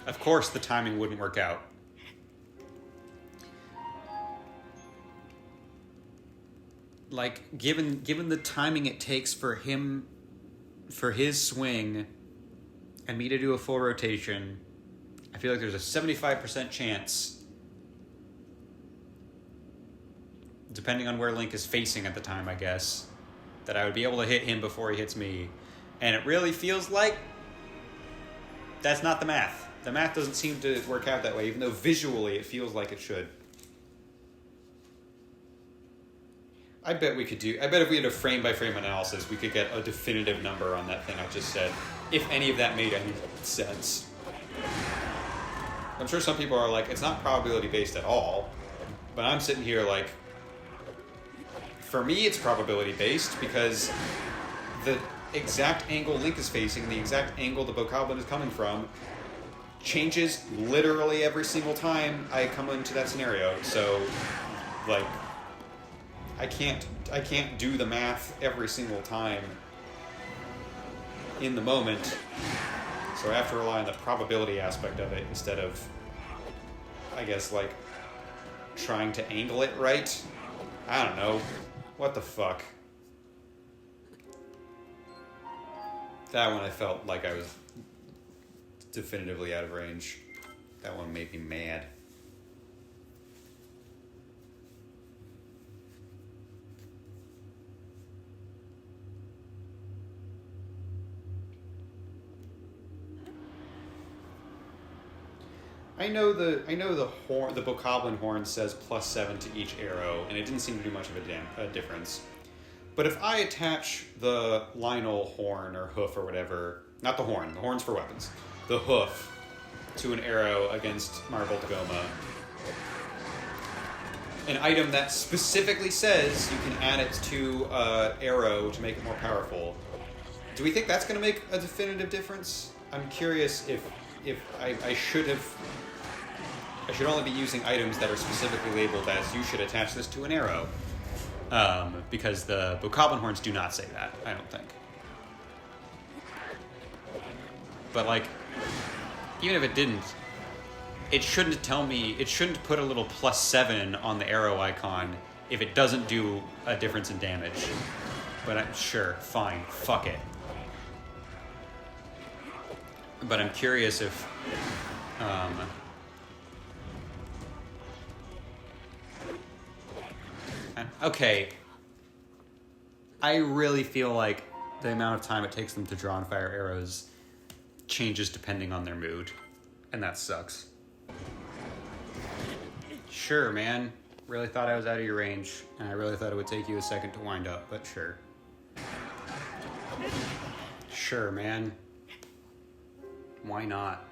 Of course the timing wouldn't work out. Like, given the timing it takes for his swing and me to do a full rotation, I feel like there's a 75% chance, depending on where Link is facing at the time, I guess, that I would be able to hit him before he hits me. And it really feels like that's not the math. The math doesn't seem to work out that way, even though visually it feels like it should. I bet if we had a frame-by-frame analysis, we could get a definitive number on that thing I just said, if any of that made any sense. I'm sure some people are like, it's not probability-based at all, but I'm sitting here like, for me it's probability-based, because the exact angle Link is facing, the exact angle the Bokoblin is coming from, changes literally every single time I come into that scenario, so, like, I can't do the math every single time in the moment, so I have to rely on the probability aspect of it instead of, I guess, like, trying to angle it right. I don't know. What the fuck? That one I felt like I was definitively out of range. That one made me mad. I know the horn, the Bokoblin horn says +7 to each arrow, and it didn't seem to do much of a difference. But if I attach the Lionel horn or hoof or whatever, not the horn's for weapons, the hoof to an arrow against Marboltagoma, an item that specifically says you can add it to arrow to make it more powerful, do we think that's going to make a definitive difference? I'm curious if I should only be using items that are specifically labeled as you should attach this to an arrow. Because the Bokoblin horns do not say that, I don't think. But, like, even if it didn't, it shouldn't put a little +7 on the arrow icon if it doesn't do a difference in damage. But I'm sure, fine, fuck it. But I'm curious if, okay, I really feel like the amount of time it takes them to draw and fire arrows changes depending on their mood, and that sucks. Sure, man. Really thought I was out of your range, and I really thought it would take you a second to wind up, but sure. Sure, man. Why not?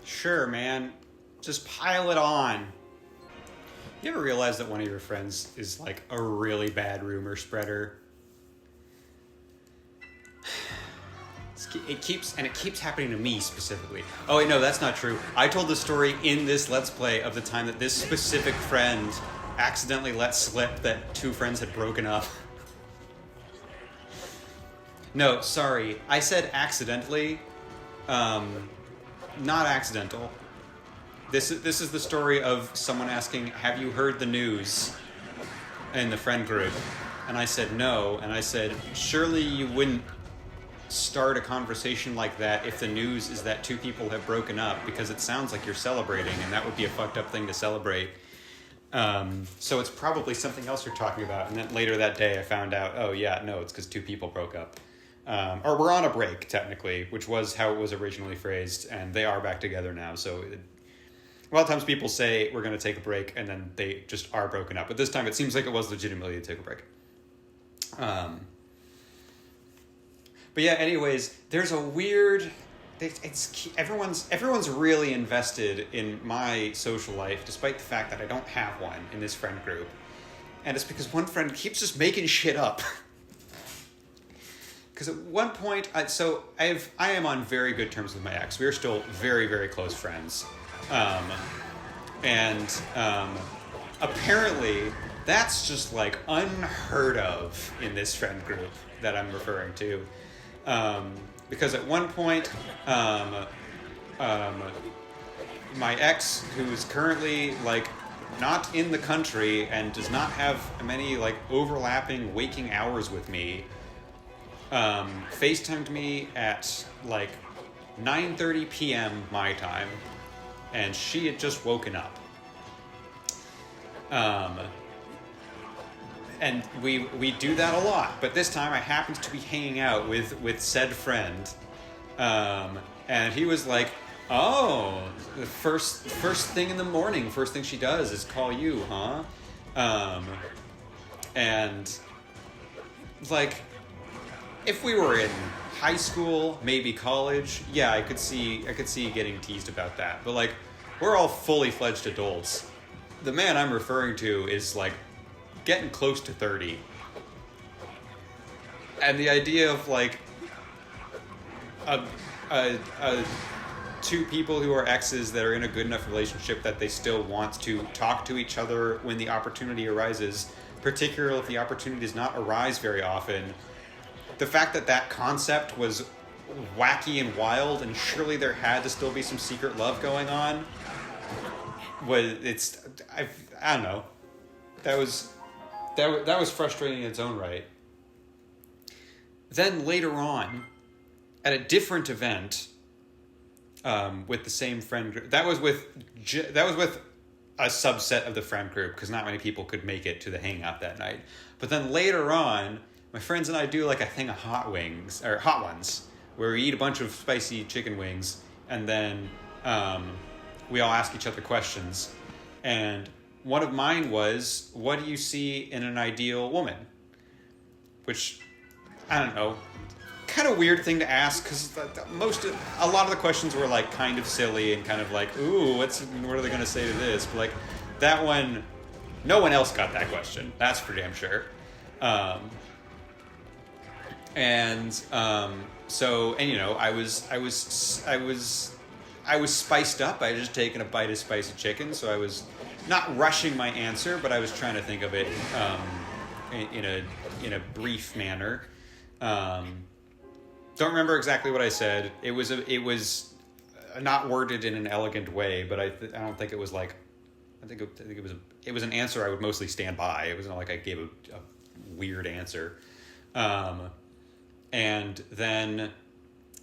Sure, man. Just pile it on. You ever realize that one of your friends is like a really bad rumor spreader? It keeps happening to me specifically. Oh wait, no, that's not true. I told the story in this Let's Play of the time that this specific friend accidentally let slip that two friends had broken up. No, sorry. I said accidentally. Not accidental. This is the story of someone asking, have you heard the news? In the friend group. And I said no, and I said, surely you wouldn't start a conversation like that if the news is that two people have broken up, because it sounds like you're celebrating, and that would be a fucked up thing to celebrate. So it's probably something else you're talking about. And then later that day I found out, oh yeah, no, it's because two people broke up. Or we're on a break, technically, which was how it was originally phrased, and they are back together now, so... A lot of times people say, we're going to take a break, and then they just are broken up. But this time it seems like it was legitimately to take a break. But yeah, anyways, there's a weird... Everyone's really invested in my social life, despite the fact that I don't have one in this friend group. And it's because one friend keeps just making shit up. Because at one point... I am on very good terms with my ex. We are still very, very close friends. Apparently that's just like unheard of in this friend group that I'm referring to. Because at one point, my ex, who's currently like not in the country and does not have many like overlapping waking hours with me, FaceTimed me at like 9:30 p.m. my time, and she had just woken up. And we do that a lot, but this time I happened to be hanging out with said friend, and he was like, "Oh, the first thing in the morning, first thing she does is call you, huh?" And like, if we were in high school, maybe college, yeah, I could see getting teased about that. But like, we're all fully fledged adults. The man I'm referring to is like getting close to 30. And the idea of like two people who are exes that are in a good enough relationship that they still want to talk to each other when the opportunity arises, particularly if the opportunity does not arise very often. The fact that that concept was wacky and wild, and surely there had to still be some secret love going on, I don't know. That was frustrating in its own right. Then later on, at a different event, with the same friend group, that was with a subset of the friend group, because not many people could make it to the hangout that night. But then later on, my friends and I do like a thing of hot ones, where we eat a bunch of spicy chicken wings, and then we all ask each other questions. And one of mine was, what do you see in an ideal woman? Which, I don't know, kind of weird thing to ask, because a lot of the questions were like kind of silly and kind of like, ooh, what are they going to say to this? But like that one, no one else got that question. That's for damn sure. So you know, I was spiced up. I had just taken a bite of spicy chicken, so I was not rushing my answer, but I was trying to think of it in a brief manner. Don't remember exactly what I said. It was not worded in an elegant way, but I don't think it was like, I think it was an answer I would mostly stand by. It wasn't like I gave a weird answer. And then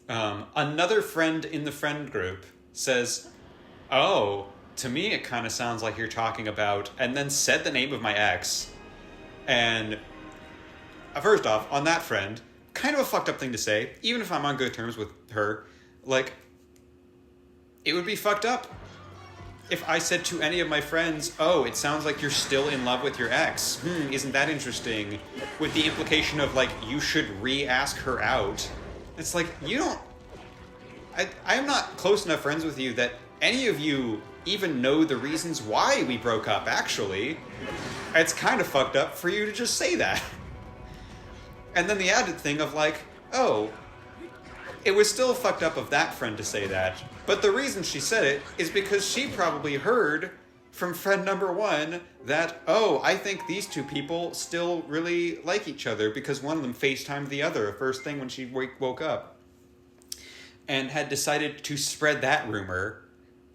another friend in the friend group says, "Oh, to me it kind of sounds like you're talking about," and then said the name of my ex. And first off, on that friend, kind of a fucked up thing to say, even if I'm on good terms with her. Like, it would be fucked up if I said to any of my friends, "Oh, it sounds like you're still in love with your ex. Isn't that interesting?" With the implication of, like, you should re-ask her out. It's like, you don't... I am not close enough friends with you that any of you even know the reasons why we broke up, actually. It's kind of fucked up for you to just say that. And then the added thing of, like, oh, it was still fucked up of that friend to say that, but the reason she said it is because she probably heard from friend number one that, oh, I think these two people still really like each other because one of them FaceTimed the other first thing when she woke up, and had decided to spread that rumor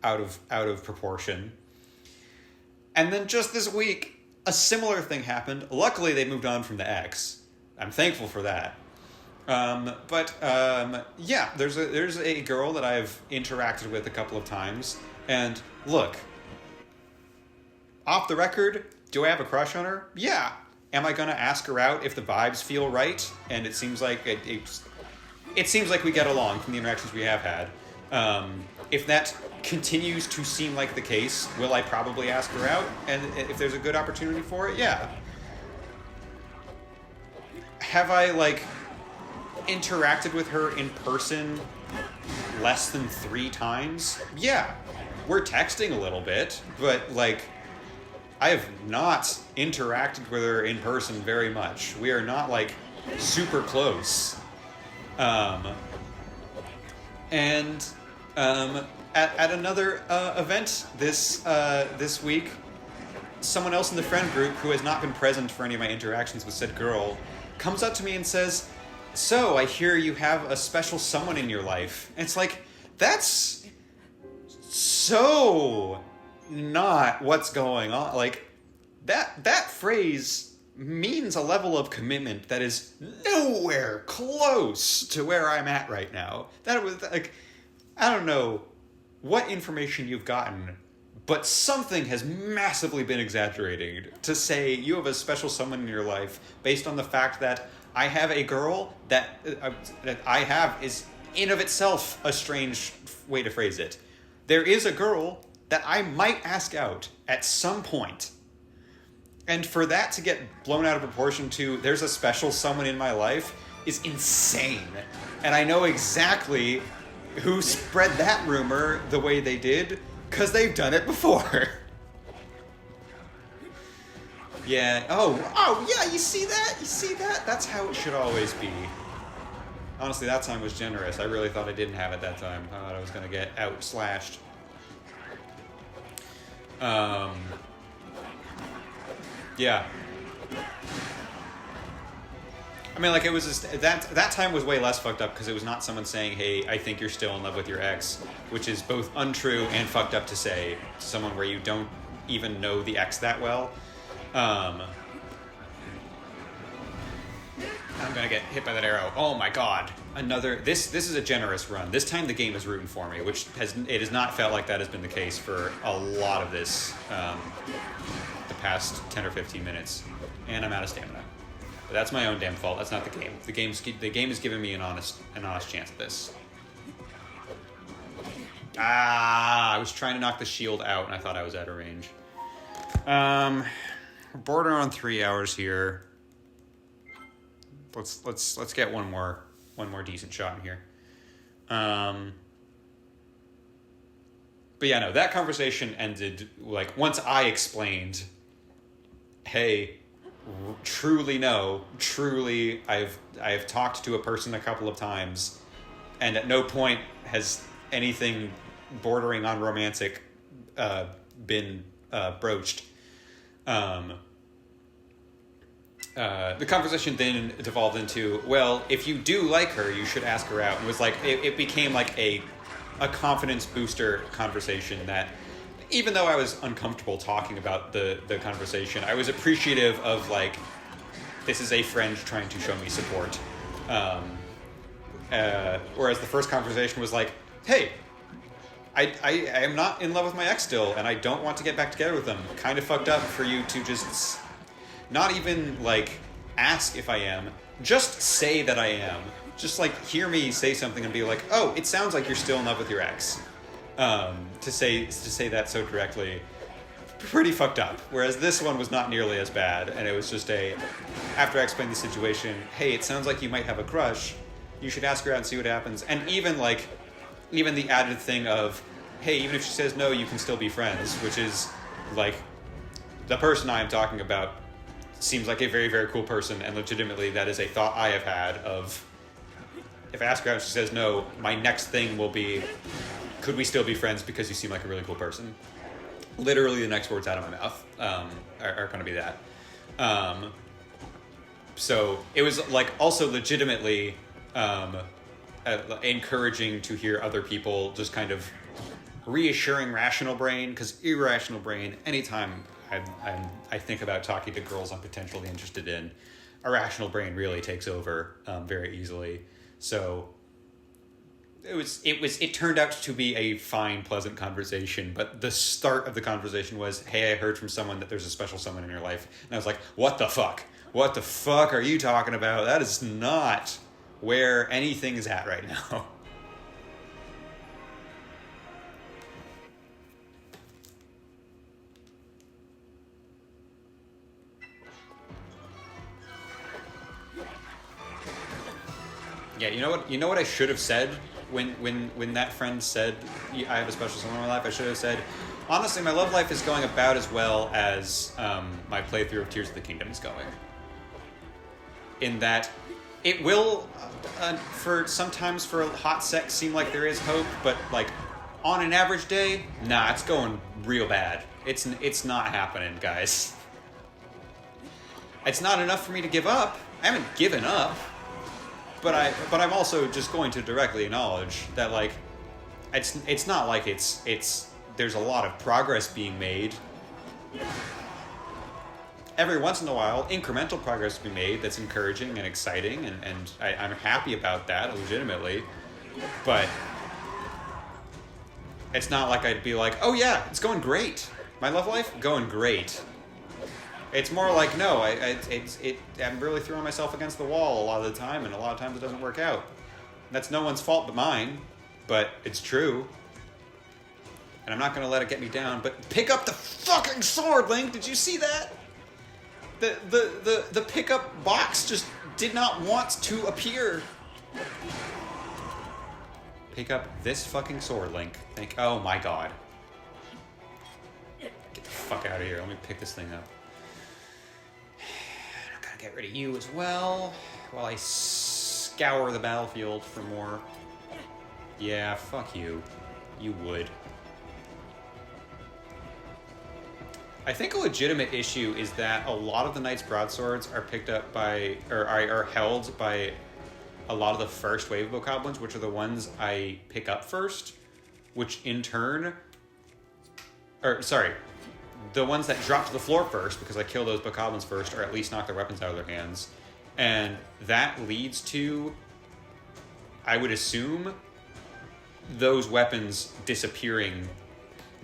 out of proportion. And then just this week, a similar thing happened. Luckily, they moved on from the ex. I'm thankful for that. Yeah, there's a girl that I've interacted with a couple of times, and look, off the record, do I have a crush on her? Yeah. Am I gonna ask her out if the vibes feel right? And it seems like it seems like we get along from the interactions we have had. If that continues to seem like the case, will I probably ask her out? And if there's a good opportunity for it, yeah. Have I, like, interacted with her in person less than 3 times? Yeah. We're texting a little bit, but, like, I have not interacted with her in person very much. We are not, like, super close. At another event this week, someone else in the friend group who has not been present for any of my interactions with said girl comes up to me and says, "So, I hear you have a special someone in your life." And it's like, that's so not what's going on. Like, that phrase means a level of commitment that is nowhere close to where I'm at right now. That was, like, I don't know what information you've gotten, but something has massively been exaggerated to say you have a special someone in your life based on the fact that I have a girl that I have is in of itself a strange way to phrase it. There is a girl that I might ask out at some point. And for that to get blown out of proportion to there's a special someone in my life is insane. And I know exactly who spread that rumor the way they did, because they've done it before. Yeah. Oh, yeah, you see that? You see that? That's how it should always be. Honestly, that time was generous. I really thought I didn't have it that time. I thought I was going to get out-slashed. Yeah. I mean, like, it was just, that time was way less fucked up because it was not someone saying, hey, I think you're still in love with your ex, which is both untrue and fucked up to say to someone where you don't even know the ex that well. I'm gonna get hit by that arrow. Oh my god. Another, this is a generous run. This time the game is rooting for me, which it has not felt like that has been the case for a lot of this, the past 10 or 15 minutes. And I'm out of stamina. But that's my own damn fault. That's not the game. The game is giving me an honest chance at this. I was trying to knock the shield out and I thought I was out of range. We're bordering on 3 hours here. Let's get one more decent shot in here. But yeah, no, that conversation ended like once I explained, hey, truly I've talked to a person a couple of times, and at no point has anything bordering on romantic been broached. The conversation then devolved into, well, if you do like her, you should ask her out. And it was like, it became like a confidence booster conversation that, even though I was uncomfortable talking about the conversation, I was appreciative of, like, this is a friend trying to show me support. Whereas the first conversation was like, hey, I am not in love with my ex still, and I don't want to get back together with them. Kind of fucked up for you to just not even, like, ask if I am. Just say that I am. Just, like, hear me say something and be like, oh, it sounds like you're still in love with your ex. To say that so directly, pretty fucked up. Whereas this one was not nearly as bad, and it was just after I explained the situation, hey, it sounds like you might have a crush. You should ask her out and see what happens. And even the added thing of, hey, even if she says no, you can still be friends, which is, like, the person I am talking about seems like a very, very cool person, and legitimately that is a thought I have had of, if I ask her out and she says no, my next thing will be, could we still be friends because you seem like a really cool person? Literally the next words out of my mouth are going to be that. So it was, like, also legitimately encouraging to hear other people just kind of reassuring rational brain, because irrational brain, anytime I think about talking to girls I'm potentially interested in, irrational brain really takes over very easily. So it turned out to be a fine, pleasant conversation, but the start of the conversation was, hey, I heard from someone that there's a special someone in your life. And I was like, what the fuck? What the fuck are you talking about? That is not where anything is at right now. Yeah, you know what I should have said when that friend said, I have a special someone in my life? I should have said, honestly, my love life is going about as well as my playthrough of Tears of the Kingdom is going. In that it will, sometimes for a hot sec seem like there is hope, but, like, on an average day, nah, it's going real bad. It's not happening, guys. It's not enough for me to give up. I haven't given up. But I'm also just going to directly acknowledge that, like, it's not like it's there's a lot of progress being made. Every once in a while, incremental progress to be made that's encouraging and exciting, and I'm happy about that, legitimately. But it's not like I'd be like, oh yeah, it's going great. My love life, going great. It's more like, no, I'm really throwing myself against the wall a lot of the time, and a lot of times it doesn't work out. That's no one's fault but mine, but it's true. And I'm not going to let it get me down, but pick up the fucking sword, Link! Did you see that? The pickup box just did not want to appear. Pick up this fucking sword, Link. Oh my god. Get the fuck out of here. Let me pick this thing up. I'm gonna get rid of you as well, while I scour the battlefield for more. Yeah, fuck you. You would. I think a legitimate issue is that a lot of the Knight's Broadswords are picked up by, or are held by a lot of the first wave of bokoblins, which are the ones I pick up first, which in turn, the ones that drop to the floor first, because I kill those bokoblins first, or at least knock their weapons out of their hands. And that leads to, I would assume, those weapons disappearing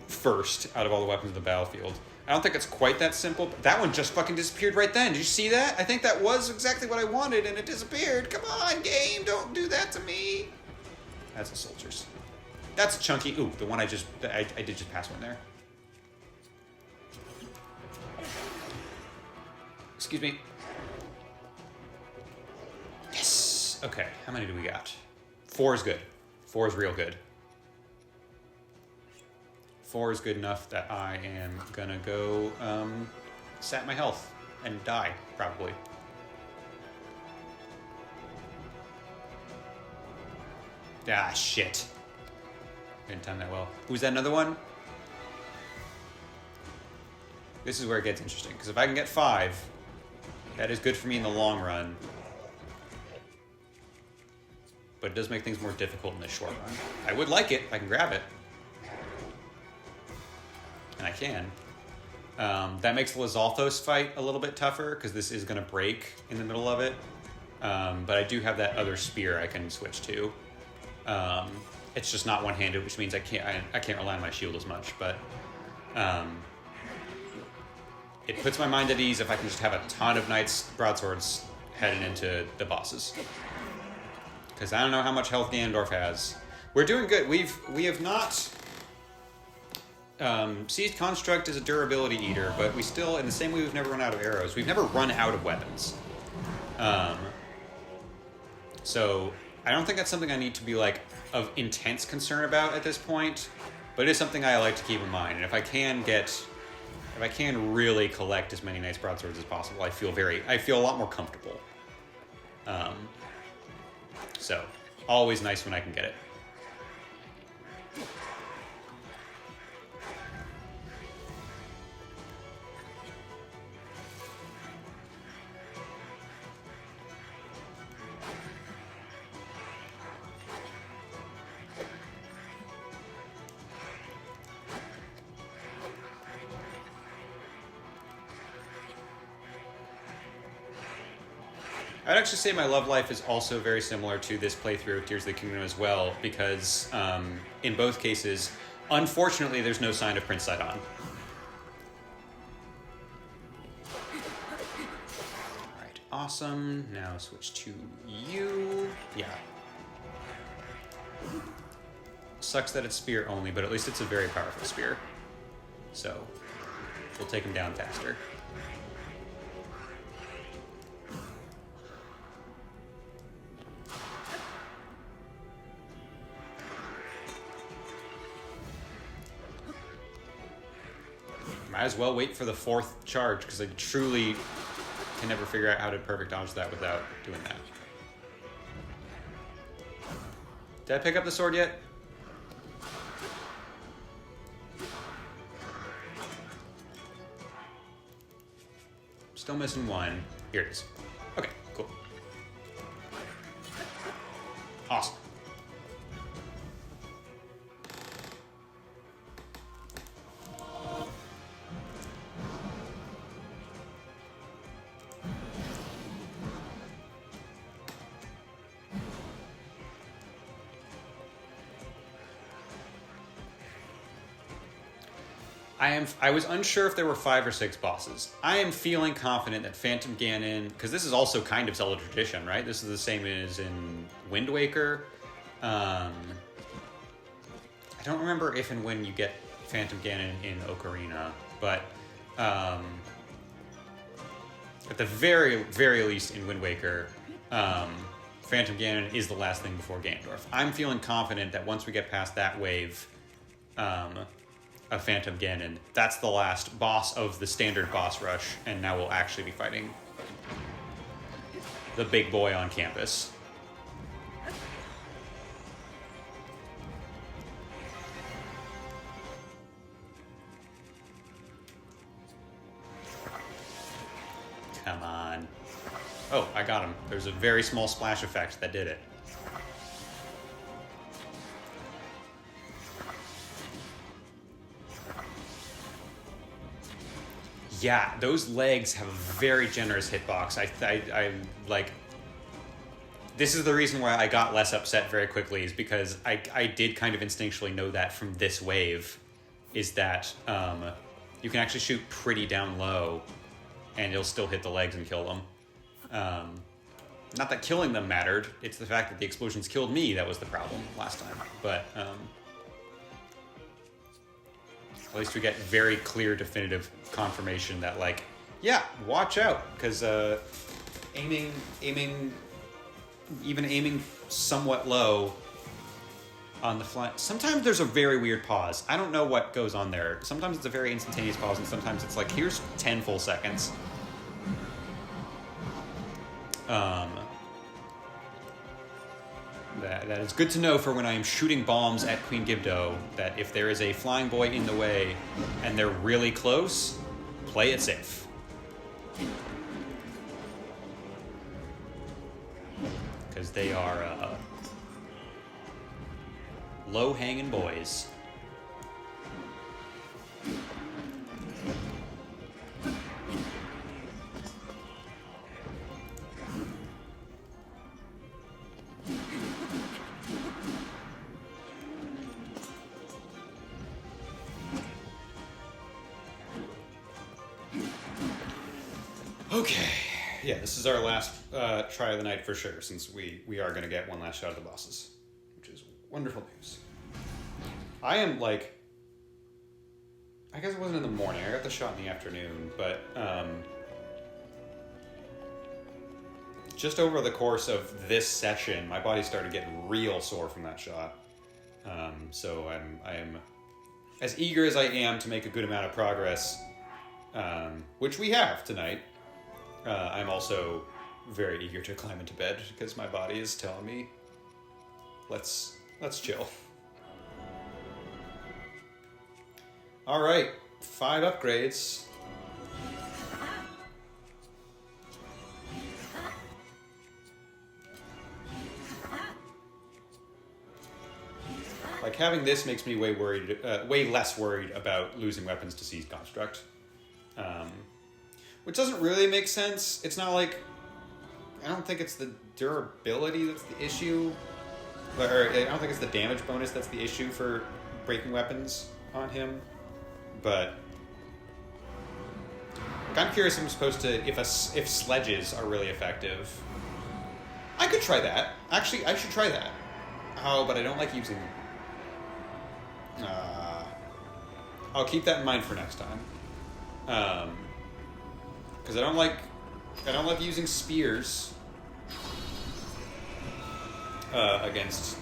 first out of all the weapons in the battlefield. I don't think it's quite that simple, but that one just fucking disappeared right then. Did you see that? I think that was exactly what I wanted, and it disappeared. Come on, game, don't do that to me. That's the soldiers. That's chunky. Ooh, the one I did just pass one there. Excuse me. Yes. Okay, how many do we got? 4 is good. 4 is real good. 4 is good enough that I am gonna go sap my health and die, probably. Ah, shit. Didn't time that well. Was that another one? This is where it gets interesting, because if I can get 5, that is good for me in the long run. But it does make things more difficult in the short run. I would like it if I can grab it. And I can. That makes the Lizalthos fight a little bit tougher, because this is going to break in the middle of it. But I do have that other spear I can switch to. It's just not one-handed, which means I can't rely on my shield as much. But it puts my mind at ease if I can just have a ton of Knight's Broadswords heading into the bosses. Because I don't know how much health Ganondorf has. We're doing good. We have not... Seized Construct is a durability eater, but we still, in the same way we've never run out of arrows, we've never run out of weapons. So I don't think that's something I need to be like of intense concern about at this point, but it is something I like to keep in mind. And if I can really collect as many Knight's Broadswords as possible, I feel a lot more comfortable. So always nice when I can get it. I'd actually say my love life is also very similar to this playthrough of Tears of the Kingdom as well, because in both cases, unfortunately, there's no sign of Prince Sidon. Alright, awesome. Now switch to you. Yeah. Sucks that it's spear only, but at least it's a very powerful spear. So, we'll take him down faster. Might as well wait for the 4th charge, because I truly can never figure out how to perfect dodge that without doing that. Did I pick up the sword yet? Still missing one. Here it is. Okay, cool. Awesome. I was unsure if there were 5 or 6 bosses. I am feeling confident that Phantom Ganon, because this is also kind of Zelda tradition, right? This is the same as in Wind Waker. I don't remember if and when you get Phantom Ganon in Ocarina, but at the very, very least in Wind Waker, Phantom Ganon is the last thing before Ganondorf. I'm feeling confident that once we get past that wave of Phantom Ganon, that's the last boss of the standard boss rush, and now we'll actually be fighting the big boy on campus. Come on. Oh, I got him. There's a very small splash effect that did it. Yeah, those legs have a very generous hitbox. I like... This is the reason why I got less upset very quickly, is because I did kind of instinctually know that from this wave, is that you can actually shoot pretty down low, and you'll still hit the legs and kill them. Not that killing them mattered, it's the fact that the explosions killed me that was the problem last time. But at least we get very clear, definitive confirmation that, like, yeah, watch out, because aiming somewhat low on the fly. Sometimes there's a very weird pause. I don't know what goes on there. Sometimes it's a very instantaneous pause, and sometimes it's like, here's 10 full seconds. That is good to know for when I am shooting bombs at Queen Gibdo, that if there is a flying boy in the way and they're really close, play it safe. Because they are low-hanging boys. Okay, yeah, this is our last try of the night for sure, since we are going to get one last shot of the bosses, which is wonderful news. I am, like, I guess it wasn't in the morning, I got the shot in the afternoon, but just over the course of this session, my body started getting real sore from that shot. So I am as eager as I am to make a good amount of progress, which we have tonight. I'm also very eager to climb into bed because my body is telling me, let's chill. All right, 5 upgrades. Like, having this makes me way less worried about losing weapons to Seize Construct. Which doesn't really make sense. It's not like... I don't think it's the durability that's the issue. Or I don't think it's the damage bonus that's the issue for breaking weapons on him. But... like, I'm curious if I'm supposed to... If sledges are really effective. I could try that. Actually, I should try that. Oh, but I don't like using... I'll keep that in mind for next time. Because I don't like using spears against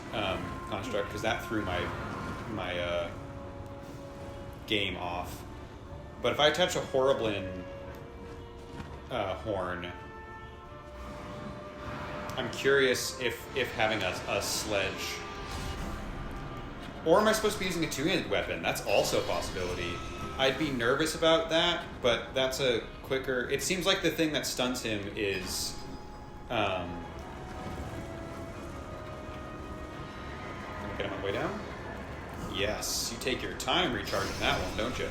Construct, because that threw my game off. But if I touch a Horriblin horn, I'm curious if having a sledge, or am I supposed to be using a two-handed weapon? That's also a possibility. I'd be nervous about that, but that's a quicker... It seems like the thing that stuns him is... Let me get him on the way down. Yes, you take your time recharging that one, don't you?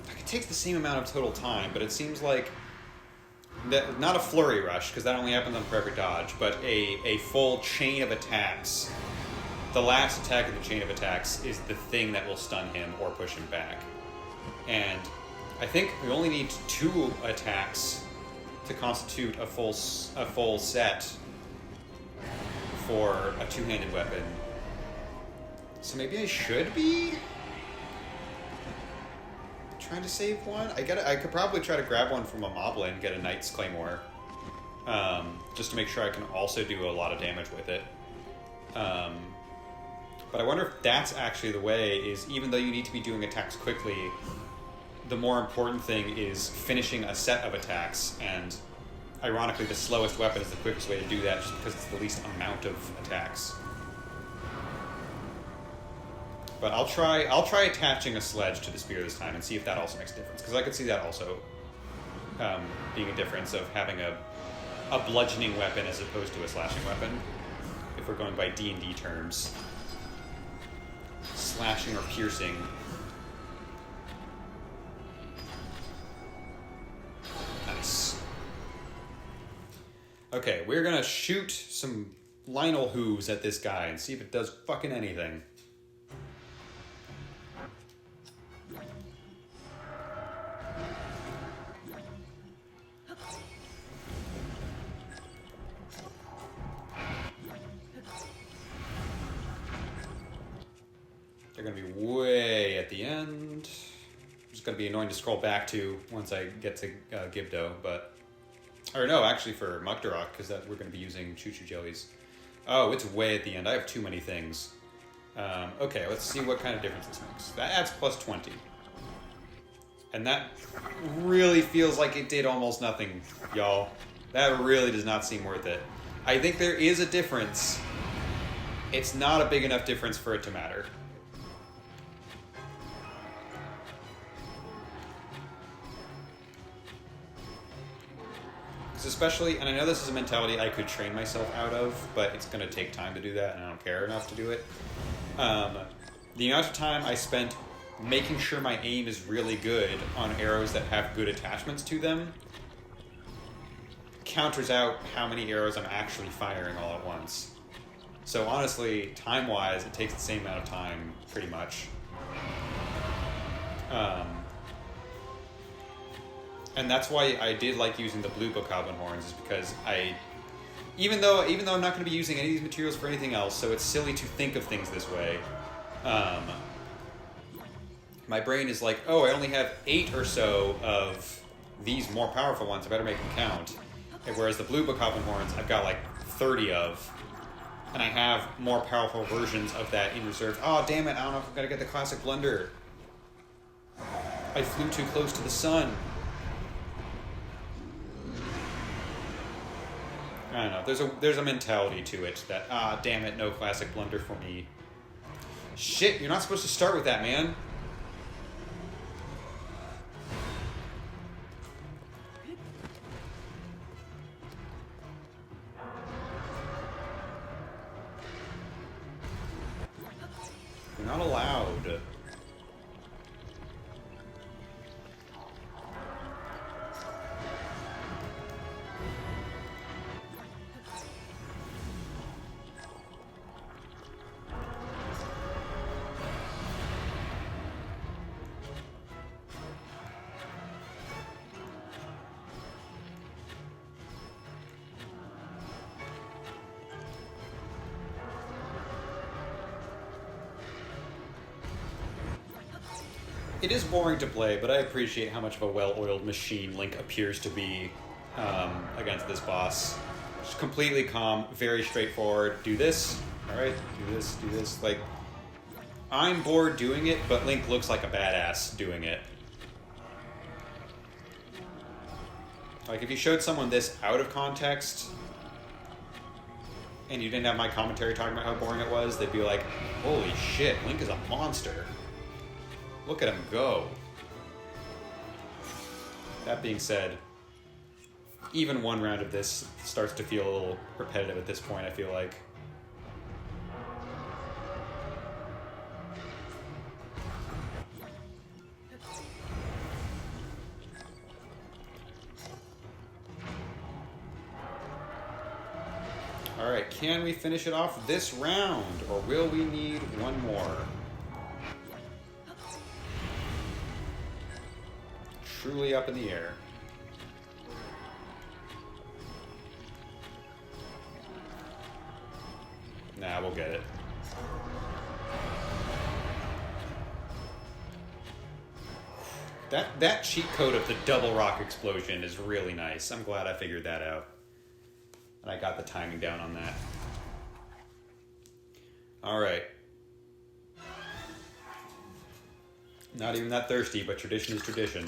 Like, it takes the same amount of total time, but it seems like not a flurry rush, because that only happens on forever dodge, but a full chain of attacks. The last attack of the chain of attacks is the thing that will stun him or push him back. And I think we only need 2 attacks to constitute a full set for a two-handed weapon. So maybe I should be trying to save one. I could probably try to grab one from a moblin and get a Knight's Claymore, just to make sure I can also do a lot of damage with it. But I wonder if that's actually the way, is even though you need to be doing attacks quickly, the more important thing is finishing a set of attacks, and ironically the slowest weapon is the quickest way to do that, just because it's the least amount of attacks. But I'll try attaching a sledge to the spear this time and see if that also makes a difference, because I could see that also being a difference of having a bludgeoning weapon as opposed to a slashing weapon, if we're going by D&D terms. Slashing or piercing. Nice. Okay, we're gonna shoot some Lionel hooves at this guy and see if it does fucking anything. They're going to be way at the end. It's going to be annoying to scroll back to once I get to Gibdo, but... Or no, actually for Mucktorok, because we're going to be using choo-choo jellies. Oh, it's way at the end. I have too many things. Okay, let's see what kind of difference this makes. That adds plus 20. And that really feels like it did almost nothing, y'all. That really does not seem worth it. I think there is a difference. It's not a big enough difference for it to matter. Especially, and I know this is a mentality I could train myself out of, but it's going to take time to do that, and I don't care enough to do it. The amount of time I spent making sure my aim is really good on arrows that have good attachments to them counters out how many arrows I'm actually firing all at once. So honestly, time-wise, it takes the same amount of time, pretty much. And that's why I did like using the blue bokoblin horns, is because even though I'm not going to be using any of these materials for anything else, so it's silly to think of things this way, my brain is like, oh, I only have 8 or so of these more powerful ones, I better make them count. And whereas the blue bokoblin horns, I've got like 30 of, and I have more powerful versions of that in reserve. Oh, damn it, I don't know if I'm going to get the classic blunder. I flew too close to the sun. I don't know, there's a mentality to it that, damn it, no classic blunder for me. Shit, you're not supposed to start with that, man. You're not allowed. It is boring to play, but I appreciate how much of a well-oiled machine Link appears to be against this boss. Just completely calm, very straightforward. Do this, alright, do this. Like, I'm bored doing it, but Link looks like a badass doing it. Like, if you showed someone this out of context, and you didn't have my commentary talking about how boring it was, they'd be like, holy shit, Link is a monster. Look at him go. That being said, even one round of this starts to feel a little repetitive at this point, I feel like. Alright, can we finish it off this round? Or will we need one more? Truly up in the air. Nah, we'll get it. That cheat code of the double rock explosion is really nice. I'm glad I figured that out. And I got the timing down on that. Alright. Not even that thirsty, but tradition is tradition.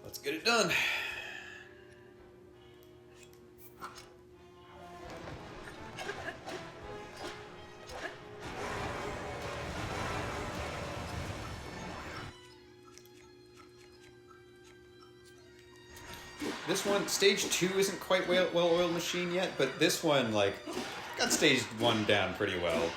Let's get it done. This one, stage 2 isn't quite well-oiled machine yet, but this one, like, got stage 1 down pretty well.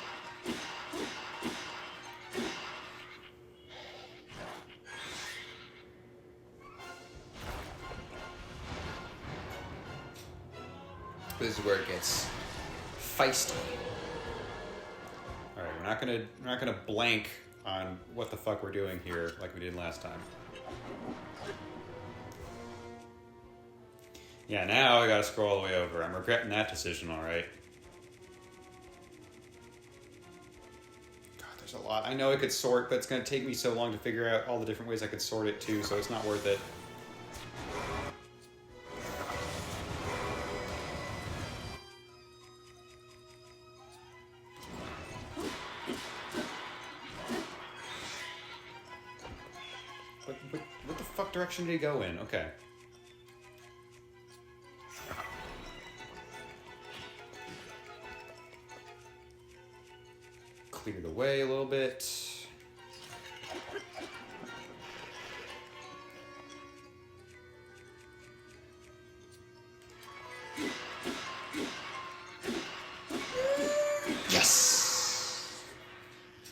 This is where it gets feisty. All right, we're not gonna blank on what the fuck we're doing here like we did last time. Yeah, now I gotta scroll all the way over. I'm regretting that decision, all right. God, there's a lot. I know I could sort, but it's gonna take me so long to figure out all the different ways I could sort it too, so it's not worth it. What the fuck direction did he go in? Okay. Clear the way a little bit. Yes!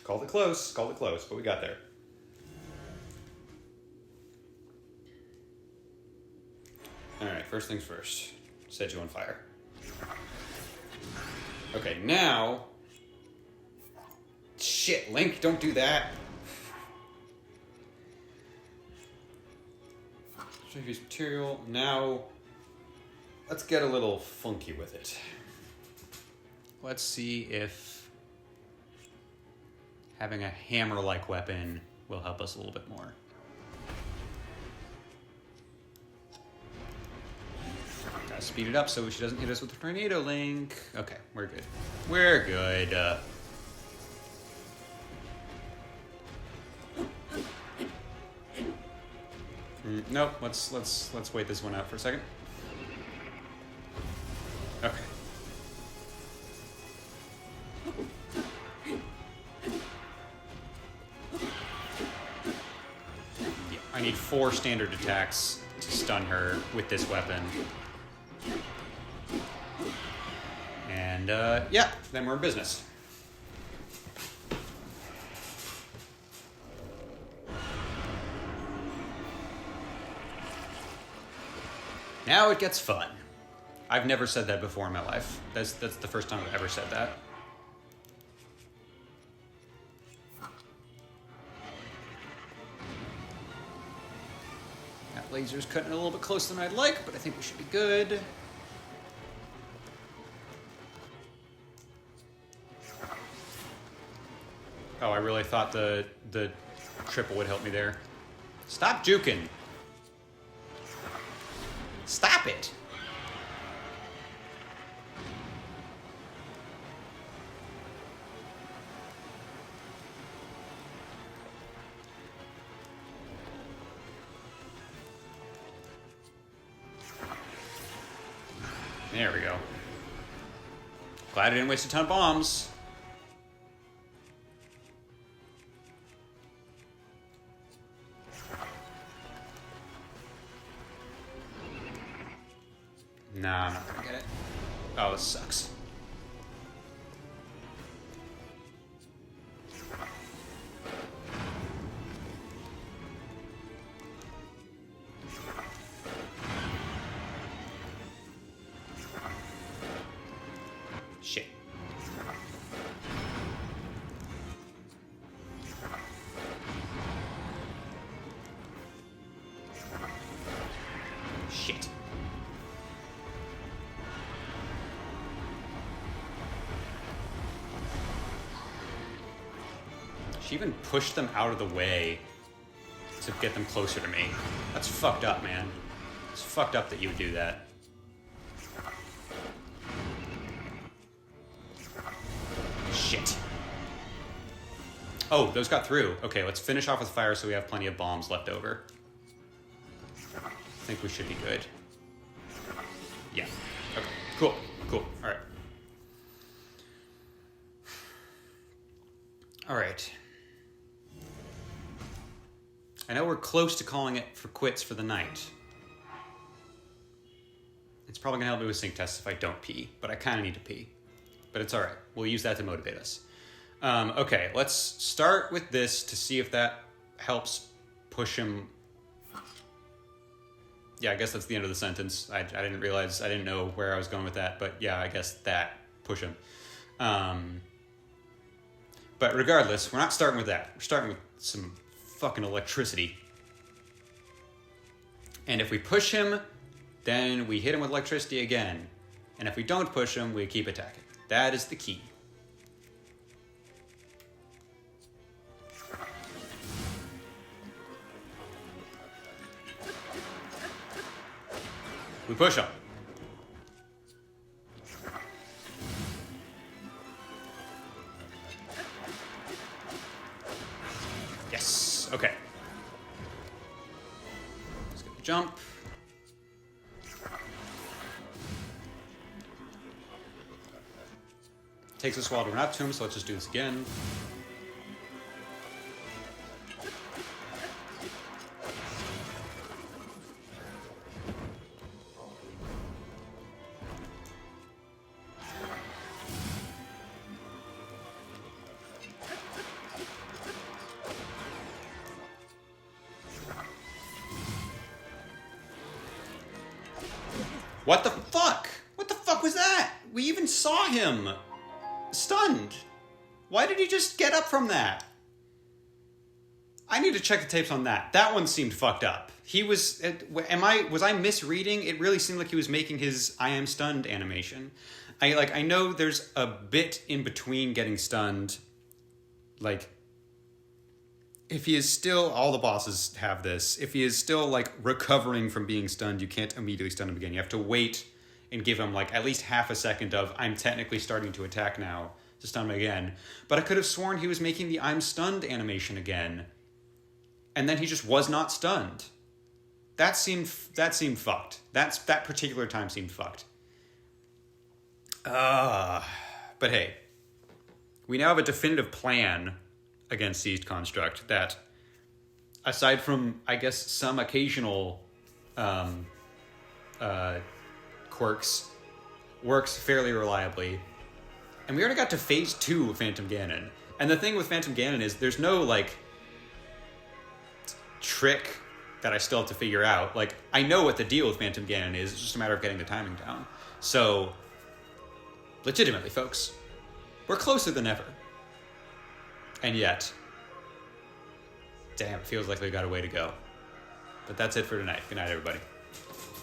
Called it close, but we got there. Alright, first things first. Set you on fire. Okay, now... Shit, Link, don't do that. Should use material. Now, let's get a little funky with it. Let's see if having a hammer-like weapon will help us a little bit more. Gotta speed it up so she doesn't hit us with the tornado, Link. Okay, we're good. We're good. Nope. Let's wait this one out for a second. Okay. Yeah, I need 4 standard attacks to stun her with this weapon. And yeah, then we're in business. Now it gets fun. I've never said that before in my life. That's the first time I've ever said that. That laser's cutting a little bit closer than I'd like, but I think we should be good. Oh, I really thought the triple would help me there. Stop juking. Stop it! There we go. Glad I didn't waste a ton of bombs. Nah, I'm not gonna get it. Oh, this sucks. She even pushed them out of the way to get them closer to me. That's fucked up, man. It's fucked up that you would do that. Shit. Oh, those got through. Okay, let's finish off with fire so we have plenty of bombs left over. I think we should be good. Yeah. Okay, cool. Cool. All right. All right. I know we're close to calling it for quits for the night. It's probably gonna help me with sync tests if I don't pee, but I kind of need to pee. But it's all right. We'll use that to motivate us. Okay, let's start with this to see if that helps push him. Yeah, I guess that's the end of the sentence. I didn't realize, I didn't know where I was going with that, but yeah, I guess that, push him. But regardless, we're not starting with that. We're starting with some fucking electricity. And if we push him, then we hit him with electricity again. And if we don't push him, we keep attacking. That is the key. We push him. Yes. Okay. Let's get the jump. Takes us a while to run up to him, so let's just do this again. What the fuck? What the fuck was that? We even saw him stunned. Why did he just get up from that? I need to check the tapes on that. That one seemed fucked up. He was... Was I misreading? It really seemed like he was making his I am stunned animation. I know there's a bit in between getting stunned. Like, if he is still... All the bosses have this. If he is still, like, recovering from being stunned, you can't immediately stun him again. You have to wait and give him, like, at least half a second of, I'm technically starting to attack now, to stun him again. But I could have sworn he was making the I'm stunned animation again. And then he just was not stunned. That seemed fucked. That particular time seemed fucked. But hey, we now have a definitive plan against Seized Construct that, aside from, I guess, some occasional quirks, works fairly reliably. And we already got to phase 2 of Phantom Ganon. And the thing with Phantom Ganon is there's no, like, trick that I still have to figure out. Like, I know what the deal with Phantom Ganon is. It's just a matter of getting the timing down. So, legitimately, folks, we're closer than ever. And yet, damn, it feels like we've got a way to go. But that's it for tonight. Good night, everybody.